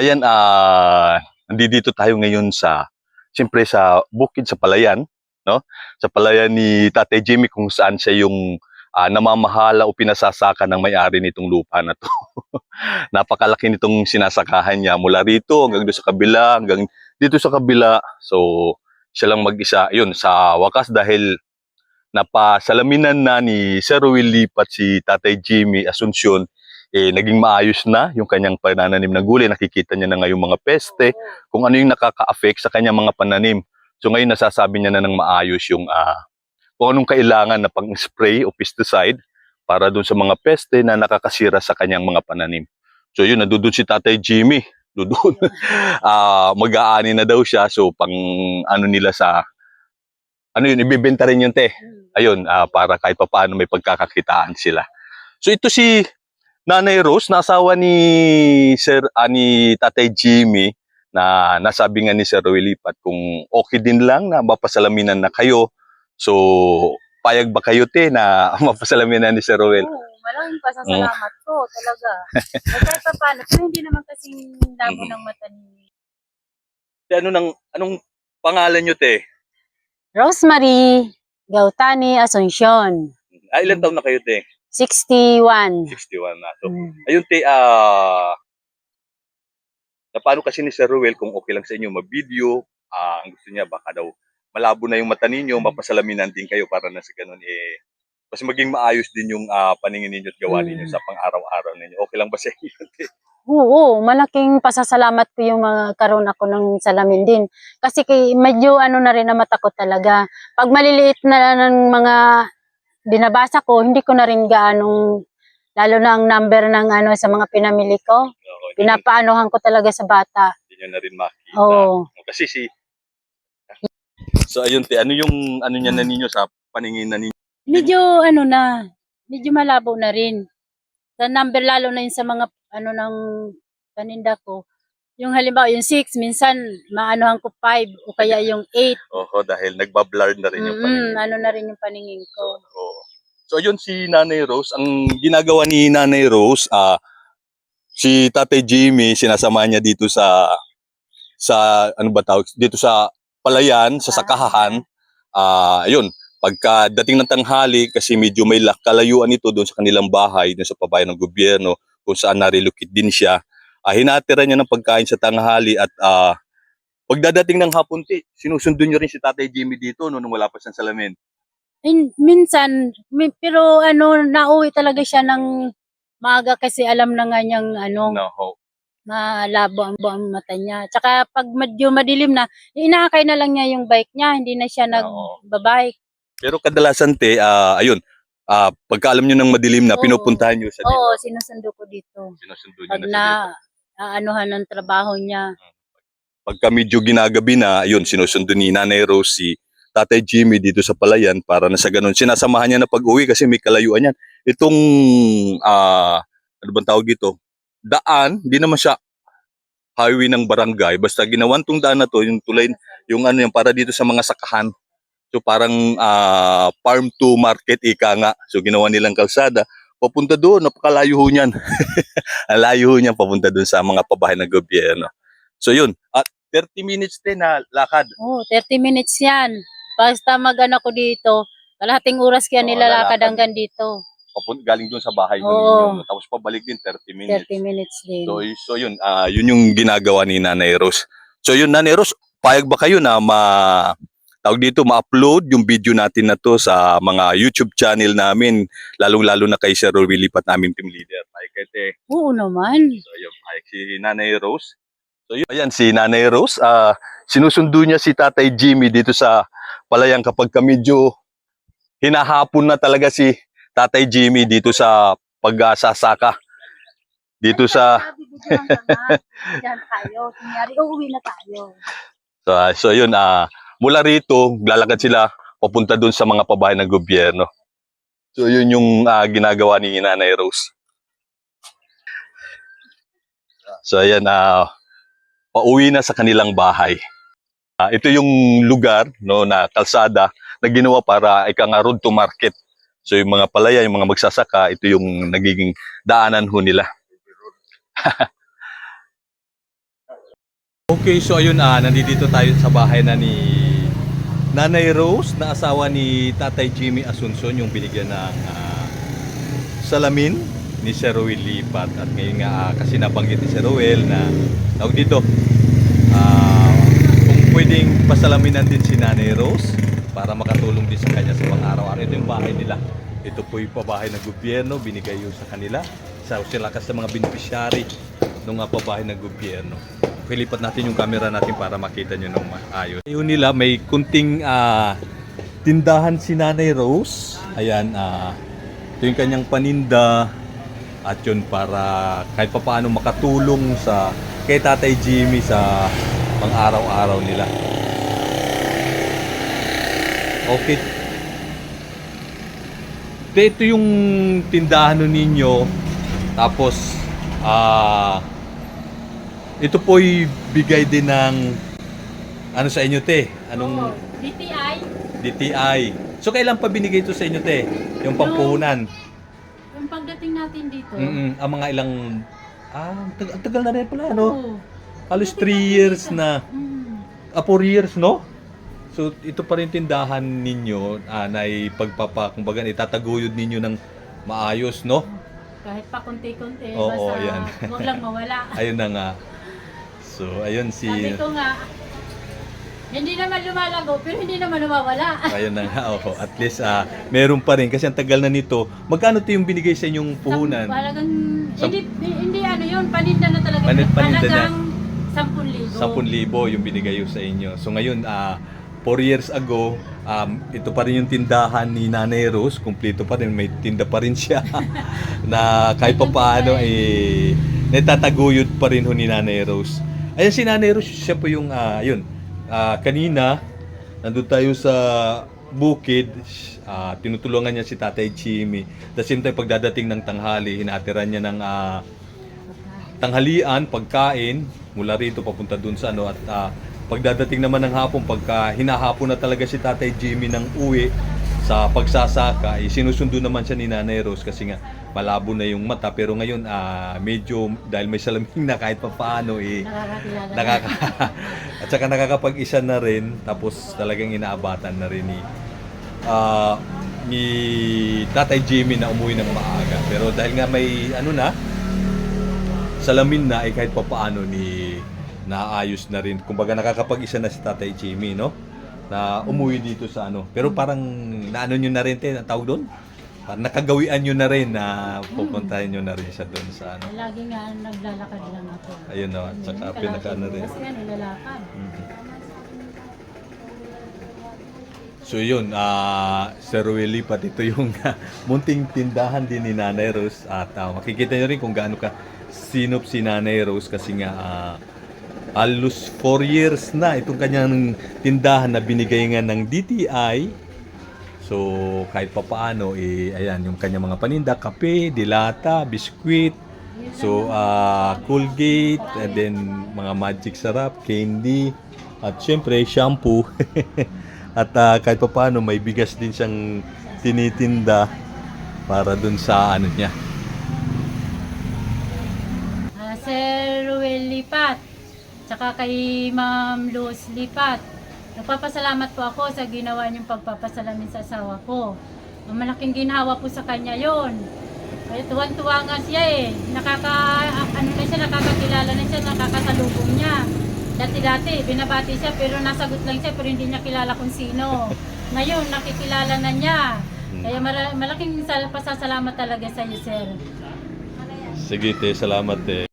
Ayan, nandito tayo ngayon siyempre sa bukid sa Palayan, no? Sa Palayan ni Tatay Jimmy kung saan siya yung namamahala o pinasasaka ng may-ari nitong lupa na to. Napakalaki nitong sinasakahan niya mula rito hanggang doon sa kabila, hanggang dito sa kabila. So, siya lang mag-isa. Yun, sa wakas dahil napasalaminan na ni Sir Will Lipat si Tatay Jimmy Asuncion, naging maayos na yung kanyang panananim na gulay. Nakikita niya na ngayong mga peste, kung ano yung nakaka-affect sa kanyang mga pananim. So ngayon nasasabi niya na ng maayos yung kung anong kailangan na pang-spray o pesticide para dun sa mga peste na nakakasira sa kanyang mga pananim. So yun, nandun si Tatay Jimmy. Doon. Mag-aani na daw siya. So pang ano nila ano yun, ibibenta rin yun, te. Ayun, para kahit pa paano may pagkakakitaan sila. So ito si Nanay Rose, nasawa ni ni Tatay Jimmy, na nasabi nga ni Sir Will Lipat kung okay din lang na mapasalaminan na kayo. So, payag ba kayo, te, na mapasalaminan ni Sir Will? Oo, maraming pasasalamat po talaga. Kahit pa paano, pero hindi naman kasing labo ng mata ni... Anong pangalan nyo, te? Rosemary Gautani Asuncion. Ilan taon na kayo, te? 61. 61 na. So, ayun, te, paano kasi ni Sir Ruel kung okay lang sa inyo ma-video, ang gusto niya baka daw malabo na yung mata ninyo, mapasalaminan din kayo para na sa ganun mas maging maayos din yung paningin ninyo at gawa ninyo sa pang-araw-araw ninyo. Okay lang ba sa inyo? Oo, malaking pasasalamat ko yung mga karoon ako ng salamin din. Kasi medyo ano na rin na matakot talaga. Pag maliliit na ng mga binabasa ko, hindi ko na rin gaanong, lalo na ang number ng ano sa mga pinamili ko. Pinapaanohan ko talaga sa bata. Hindi nyo na rin makita. Oo. Kasi so ayun, te, ano yung ano niya na ninyo sa paningin na ninyo? Medyo medyo malabo na rin. Sa number lalo na yun sa mga ano ng paninda ko. Yung halimbawa yung 6, minsan maanohan ko 5 o kaya yung 8. Oo, dahil nagbablur na rin yung paningin. Ano na rin yung paningin ko. So ayun si Nanay Rose, ang ginagawa ni Nanay Rose, si Tatay Jimmy sinasama niya dito sa ano ba tawag dito sa Palayan, sa sakahan. Ayun, pagka dating ng tanghali kasi medyo may kalayuan ito doon sa kanilang bahay, doon sa pabahay ng gobyerno kung saan na-relocate din siya. Hinatira niya ng pagkain sa tanghali at pagdadating ng hapon, sinusundo niyo rin si Tatay Jimmy dito nung wala pa siyang salamin. Minsan, pero nauwi talaga siya ng maaga kasi alam na nga niyang malabo ang mata niya. Tsaka pag medyo madilim na, inaakay na lang niya yung bike niya, hindi na siya nagbabike. Pero kadalasan, te, ayun, pagka alam niyo ng madilim na, pinupuntahan niyo siya dito. Oo, sinusundo ko dito. Sinusundo niyo pag na siya dito. Aanuhan ng trabaho niya. Pagka medyo ginagabi na, ayun, sinusundo ni Nanay Rose si Tatay Jimmy dito sa Palayan para na sa ganun. Sinasamahan niya na pag-uwi kasi may kalayuan yan. Itong, ano bang tawag dito? Daan, hindi naman siya highway ng barangay. Basta ginawan tong daan na to, yung tulay, yung ano yung para dito sa mga sakahan. So parang farm to market, ika nga. So ginawa nilang kalsada. Papunta doon, napakalayo ho niyan. Ang layo ho niyan, papunta doon sa mga pabahay ng gobyerno. So yun, at 30 minutes din na lakad. 30 minutes yan. Basta mag-ano ko dito, kalahating oras kaya nilalakad hanggang dito. Galing doon sa bahay ninyo. Tapos pabalik din 30 minutes. 30 minutes din. So yun, yun yung ginagawa ni Nanay Rose. So yun, Nanay Rose, payag ba kayo na ma-upload yung video natin na to sa mga YouTube channel namin, lalong-lalo na kay Sir Will Lipat, namin team leader. Payag kayo, te. Oo naman. So yun, payag si Nanay Rose. So yun, ayan si Nanay Rose, sinusundo niya si Tatay Jimmy dito sa Palayan kapag medyo hinahapon na talaga si Tatay Jimmy dito sa pagsasaka. Dito sa Diyan tayo, kunyari uuwi na tayo. So yun, mula rito, lalakad sila papunta doon sa mga pabahay ng gobyerno. So yun yung ginagawa ni Nanay Rose. So ayan, pauwi na sa kanilang bahay. Ito yung lugar, no, na kalsada na ginawa para road to market. So yung mga palaya, yung mga magsasaka, ito yung nagiging daanan ho nila. Okay, so ayun, nandito tayo sa bahay na ni Nanay Rose, na asawa ni Tatay Jimmy Asuncion, yung binigyan ng salamin ni Sir Roel Lipat. At ngayon nga, kasi nabanggit ni Sir Roel na tawag dito, kung pwedeng pasalaminan din si Nanay Rose para makatulong din sa kanya sa mga araw-araw. Ito yung bahay nila. Ito po yung pabahay ng gobyerno, binigay yun sa kanila. Sila kasi mga beneficiary ng pabahay ng gobyerno. Pilipat natin yung camera natin para makita nyo ng maayos. Ayun nila, may kunting tindahan si Nanay Rose. Ayan, ito yung kanyang paninda. At yun para kahit pa paano makatulong sa kay Tatay Jimmy sa pang araw-araw nila. Okay. Ito yung tindahan ninyo. Tapos, ito po'y bigay din ng ano sa inyo, te? Anong DTI? DTI. So kailan pa binigay ito sa inyo, te? Yung pampuhunan. Yung pagdating natin dito. Ang mga ilang ang tagal na rin pala, no? Oo. Halos 3 years na. 4 years, no? So ito pa rin tindahan ninyo na kumbaga itataguyod ninyo ng maayos, no? Kahit pa konti-konti, Oo, basta yan. huwag lang mawala. Ayun na nga. So, ayun si... Sabi ko nga, hindi naman lumalago, pero hindi naman lumawala. Ayun na nga, oh. At least, meron pa rin. Kasi ang tagal na nito. Magkano ito yung binigay sa inyong puhunan? Halagang, hindi ano yun, paninda na talaga. Paninda na. Halagang 10,000. 10,000 yung binigay sa inyo. So, ngayon, 4 years ago, ito pa rin yung tindahan ni Nanay Rose. Kumpleto pa rin. May tinda pa rin siya. Na kahit pa paano, natataguyod pa rin ho ni Nanay Rose. Ayan si Nanay Rose, siya po yung, kanina, nandun tayo sa bukid, tinutulungan niya si Tatay Jimmy. The same time, pagdadating ng tanghali, hinatiran niya ng tanghalian, pagkain, mula rito papunta dun sa ano, at pagdadating naman ng hapon, pagka hinahapon na talaga si Tatay Jimmy ng uwi sa pagsasaka, sinusundo naman siya ni Nanay Rose kasi nga malabo na yung mata, pero ngayon medyo dahil may salamin na kahit pa paano at saka nakakapag-isa na rin, tapos talagang inaabatan na rin ni Tatay Jimmy na umuwi ng maaga. Pero dahil nga may salamin na, kahit pa paano naayos na rin. Kumbaga nakakapag-isa na si Tatay Jimmy, no? Na umuwi dito sa ano. Pero parang naano nyo na rin, ang tawag doon? Parang nakagawian nyo na rin na pupuntahin nyo na rin siya doon sa ano. Lagi nga naglalakad lang ako. Ayun, no? At saka pinaka-ano rin. Kasi nga nilalakad. So yun, Sir Roel Lipat, ito yung munting tindahan din ni Nanay Rose. At makikita nyo rin kung gaano ka sinop si Nanay Rose kasi nga halos 4 years na itong kanyang tindahan na binigay nga ng DTI. So kahit pa paano, ayan yung kanyang mga paninda, kape, dilata, biskwit, so Colgate, and then mga magic sarap, candy, at syempre shampoo. At kahit pa paano, may bigas din siyang tinitinda para dun sa ano niya. Sir Roel Lipat, tsaka kay Ma'am Luz Lipat, nagpapasalamat po ako sa ginawa niyong pagpapasalamin sa asawa ko. Malaking ginhawa po sa kanya yon. Kaya tuwan-tuwa nga siya nakakakilala na siya, nakakasalubong niya. Dati-dati, binabati siya pero nasagot lang siya pero hindi niya kilala kung sino. Ngayon, nakikilala na niya. Kaya malaking pasasalamat talaga sa iyo, sir. Sige, te, salamat, te.